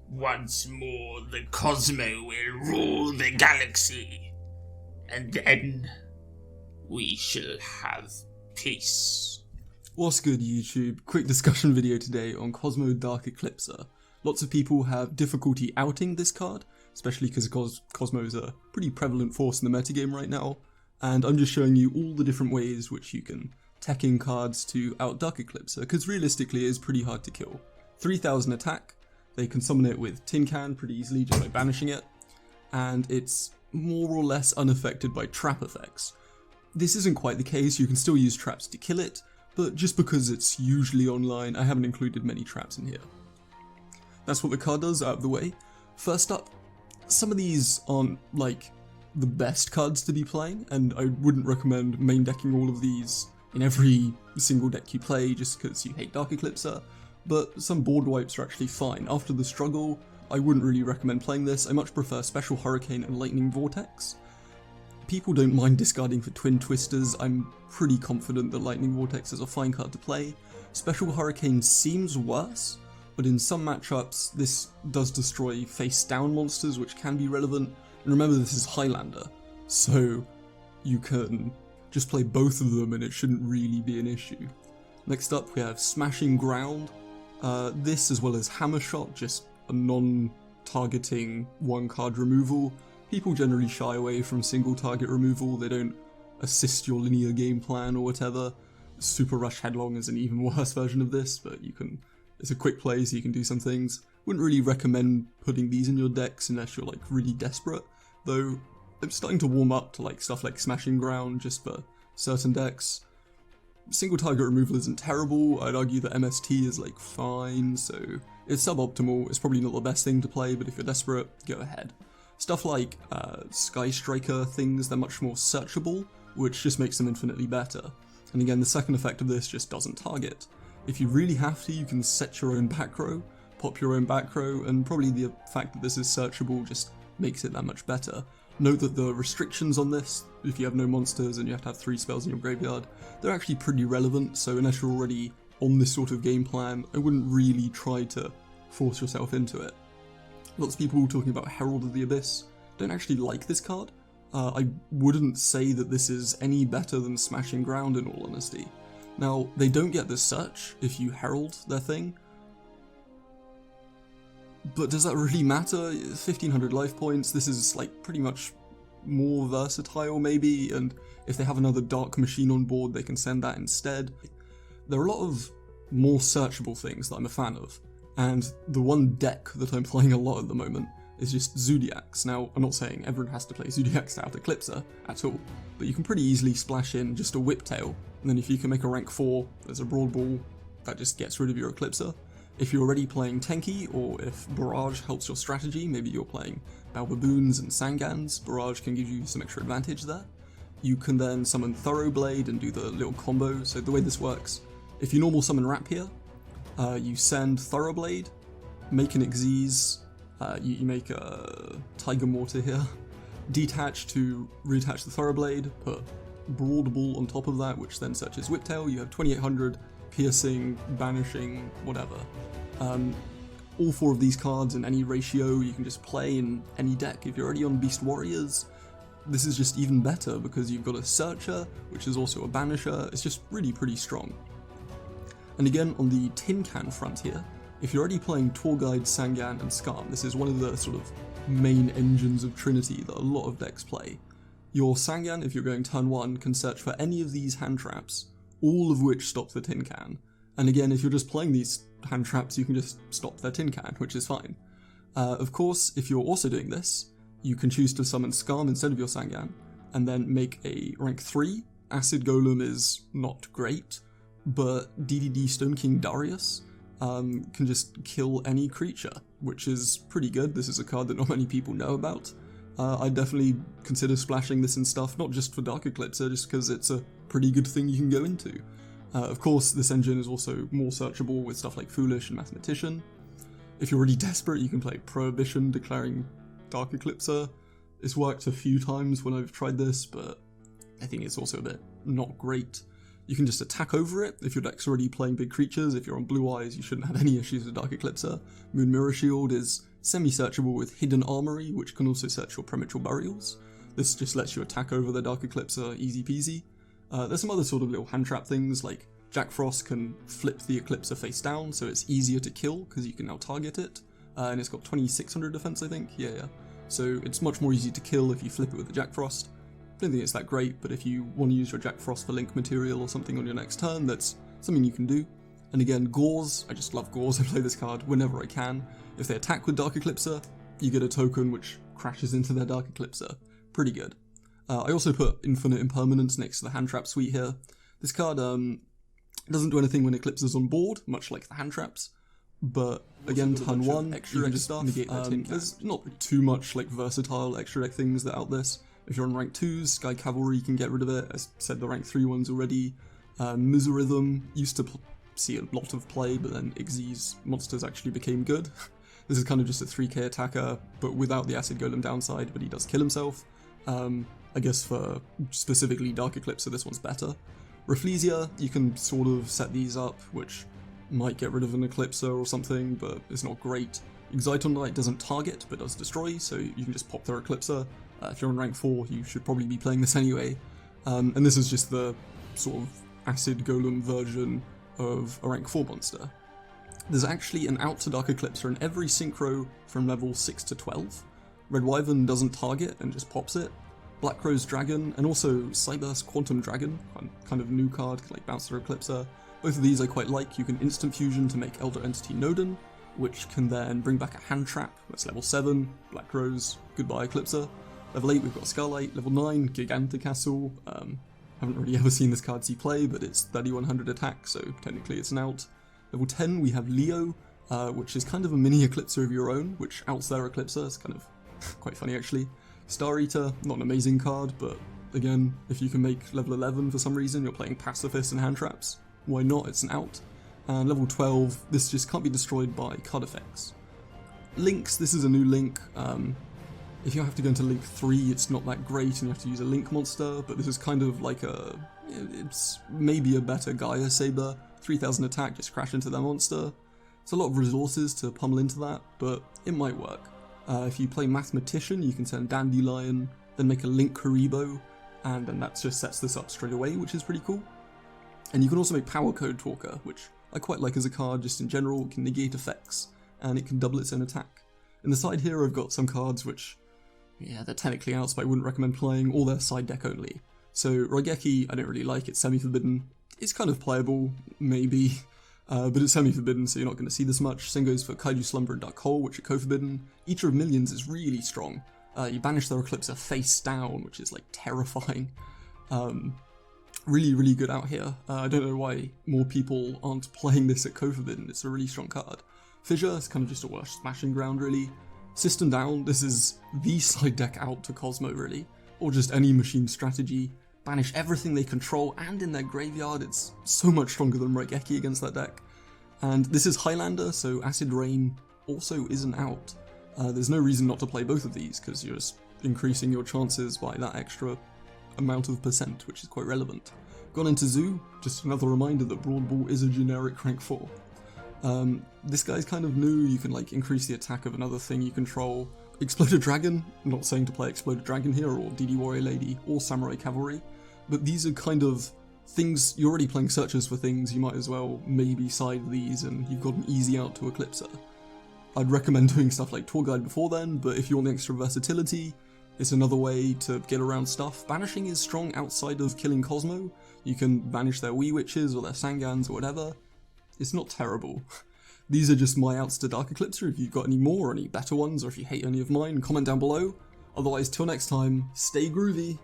Once more the Kozmo will rule the galaxy, and then we shall have peace. What's good, YouTube? Quick discussion video today on Kozmo Dark Eclipser. Lots of people have difficulty outing this card, especially because Kozmo is a pretty prevalent force in the metagame right now, and I'm just showing you all the different ways which you can tech in cards to out Dark Eclipser, because realistically it is pretty hard to kill. 3000 attack, they can summon it with Tin Can pretty easily just by banishing it, and it's more or less unaffected by trap effects. This isn't quite the case, you can still use traps to kill it, but just because it's usually online, I haven't included many traps in here. That's what the card does, out of the way. First up, some of these aren't like the best cards to be playing, and I wouldn't recommend main decking all of these in every single deck you play just because you hate Dark Eclipser, but some board wipes are actually fine. After the struggle, I wouldn't really recommend playing this. I much prefer Special Hurricane and Lightning Vortex. People don't mind discarding for Twin Twisters. I'm pretty confident that Lightning Vortex is a fine card to play. Special Hurricane seems worse, but in some matchups this does destroy face down monsters, which can be relevant. And remember, this is Highlander, so you can just play both of them and it shouldn't really be an issue. Next up we have Smashing Ground. This, as well as Hammer Shot, just a non-targeting one card removal. People generally shy away from single target removal, they don't assist your linear game plan or whatever. Super Rush Headlong is an even worse version of this, but it's a quick play so you can do some things. Wouldn't really recommend putting these in your decks unless you're like really desperate, though I'm starting to warm up to like stuff like Smashing Ground just for certain decks. Single target removal isn't terrible. I'd argue that MST is like fine, so it's suboptimal. It's probably not the best thing to play, but if you're desperate, go ahead. Stuff like Sky Striker things, they're much more searchable, which just makes them infinitely better. And again, the second effect of this just doesn't target. If you really have to, you can set your own back row, pop your own back row, and probably the fact that this is searchable just makes it that much better. Note that the restrictions on this, if you have no monsters and you have to have 3 spells in your graveyard, they're actually pretty relevant, so unless you're already on this sort of game plan, I wouldn't really try to force yourself into it. Lots of people talking about Herald of the Abyss don't actually like this card. I wouldn't say that this is any better than Smashing Ground in all honesty. Now, they don't get the search if you Herald their thing, but does that really matter? 1500 life points, this is like pretty much more versatile maybe, and if they have another Dark Machine on board they can send that instead. There are a lot of more searchable things that I'm a fan of, and the one deck that I'm playing a lot at the moment is just Zodiacs. Now, I'm not saying everyone has to play Zodiacs to out Eclipser at all, but you can pretty easily splash in just a Whiptail, and then if you can make a rank 4, there's a Broad Ball, that just gets rid of your Eclipser. If you're already playing Tenki, or if Barrage helps your strategy, maybe you're playing Balbaboons and Sangans, Barrage can give you some extra advantage there. You can then summon Thoroughblade and do the little combo. So the way this works, if you normal summon Rapier, you send Thoroughblade, make an Xyz, you make a Tiger Mortar here, detach to reattach the Thoroughblade, put Broad Ball on top of that, which then searches Whiptail, you have 2800, piercing, banishing, whatever. All 4 of these cards in any ratio you can just play in any deck. If you're already on Beast Warriors, this is just even better because you've got a Searcher, which is also a Banisher. It's just really pretty strong. And again, on the Tin Can front here, if you're already playing Tour Guide, Sangan, and Skarn, this is one of the sort of main engines of Trinity that a lot of decks play. Your Sangan, if you're going turn 1, can search for any of these hand traps, all of which stop the Tin Can. And again, if you're just playing these hand traps, you can just stop their Tin Can, which is fine. Of course, if you're also doing this, you can choose to summon Skarm instead of your Sangan, and then make a rank 3. Acid Golem is not great, but DDD Stone King Darius can just kill any creature, which is pretty good. This is a card that not many people know about. I'd definitely consider splashing this and stuff, not just for Dark Eclipser, just because it's a pretty good thing you can go into. Of course, this engine is also more searchable with stuff like Foolish and Mathematician. If you're really desperate, you can play Prohibition, declaring Dark Eclipser. It's worked a few times when I've tried this, but I think it's also a bit not great. You can just attack over it if your deck's already playing big creatures. If you're on blue eyes, you shouldn't have any issues with Dark Eclipser. Moon Mirror Shield is semi-searchable with Hidden Armory, which can also search your Premature Burials. This just lets you attack over the Dark Eclipser easy peasy. There's some other sort of little hand trap things, like Jack Frost can flip the Eclipser face down, so it's easier to kill because you can now target it. And it's got 2600 defense, I think. Yeah. So it's much more easy to kill if you flip it with the Jack Frost. I don't think it's that great, but if you want to use your Jack Frost for link material or something on your next turn, that's something you can do. And again, Gauze, I just love Gauze, I play this card whenever I can. If they attack with Dark Eclipser, you get a token which crashes into their Dark Eclipser. Pretty good. I also put Infinite Impermanence next to the hand trap suite here. This card doesn't do anything when Eclipser's on board, much like the hand traps. But again, turn 1, extra deck stuff. There's not too much like versatile extra deck things that out this. If you're on rank 2s, Sky Cavalry can get rid of it. As said, the rank 3 ones already. Miserism used to see a lot of play, but then Xyz's monsters actually became good. This is kind of just a 3k attacker, but without the Acid Golem downside, but he does kill himself. I guess for specifically Dark Eclipser, this one's better. Rafflesia, you can sort of set these up, which might get rid of an Eclipser or something, but it's not great. Exciton Knight doesn't target, but does destroy, so you can just pop their Eclipser. If you're on rank 4, you should probably be playing this anyway. And this is just the sort of Acid Golem version of a rank 4 monster. There's actually an out to Dark Eclipser in every synchro from level 6 to 12. Red Wyvern doesn't target and just pops it. Black Rose Dragon, and also Cyburst Quantum Dragon, kind of new card, like bounce their Eclipser. Both of these I quite like. You can instant fusion to make Elder Entity Nodin, which can then bring back a hand trap. That's level 7, Black Rose, goodbye Eclipser. Level 8 we've got Scarlight, level 9, Giganticastle. Haven't really ever seen this card see play, but it's 3100 attack, so technically it's an out. Level 10 we have Leo, which is kind of a mini Eclipser of your own, which outs their Eclipser. It's kind of quite funny actually. Star Eater, not an amazing card, but again, if you can make level 11 for some reason, you're playing Pacifist and hand traps, why not? It's an out. And level 12, this just can't be destroyed by card effects. Links, this is a new link. If you have to go into link 3, it's not that great and you have to use a link monster, but this is kind of like it's maybe a better Gaia Saber. 3000 attack, just crash into that monster. It's a lot of resources to pummel into that, but it might work. If you play Mathematician, you can send Dandelion, then make a Link Karibo, and then that just sets this up straight away, which is pretty cool. And you can also make Power Code Talker, which I quite like as a card just in general. It can negate effects, and it can double its own attack. In the side here I've got some cards which, yeah, they're technically outs, but I wouldn't recommend playing, or they're side deck only. So Raigeki, I don't really like, it's semi-forbidden. It's kind of playable, maybe, but it's semi-forbidden, so you're not going to see this much. Same goes for Kaiju Slumber and Dark Hole, which are co-forbidden. Eater of Millions is really strong. You banish their Eclipser face down, which is like terrifying. Really, really good out here. I don't know why more people aren't playing this at co-forbidden. It's a really strong card. Fissure is kind of just a worse smashing ground, really. System Down, this is the side deck out to Kozmo, really. Or just any machine strategy. Banish everything they control and in their graveyard. It's so much stronger than Raigeki against that deck. And this is Highlander, so Acid Rain also isn't out. There's no reason not to play both of these, because you're just increasing your chances by that extra amount of percent, which is quite relevant. Gone into Zoo, just another reminder that Broad Ball is a generic rank 4. This guy's kind of new. You can like increase the attack of another thing you control. Exploded Dragon, I'm not saying to play Exploded Dragon here, or DD Warrior Lady, or Samurai Cavalry, but these are kind of things, you're already playing searches for things, you might as well maybe side these and you've got an easy out to Eclipser. I'd recommend doing stuff like Tour Guide before then, but if you want the extra versatility, it's another way to get around stuff. Banishing is strong outside of killing Kozmo. You can banish their Wee Witches or their Sangans or whatever. It's not terrible. These are just my outs to Dark Eclipser. If you've got any more or any better ones, or if you hate any of mine, comment down below. Otherwise, till next time, stay groovy.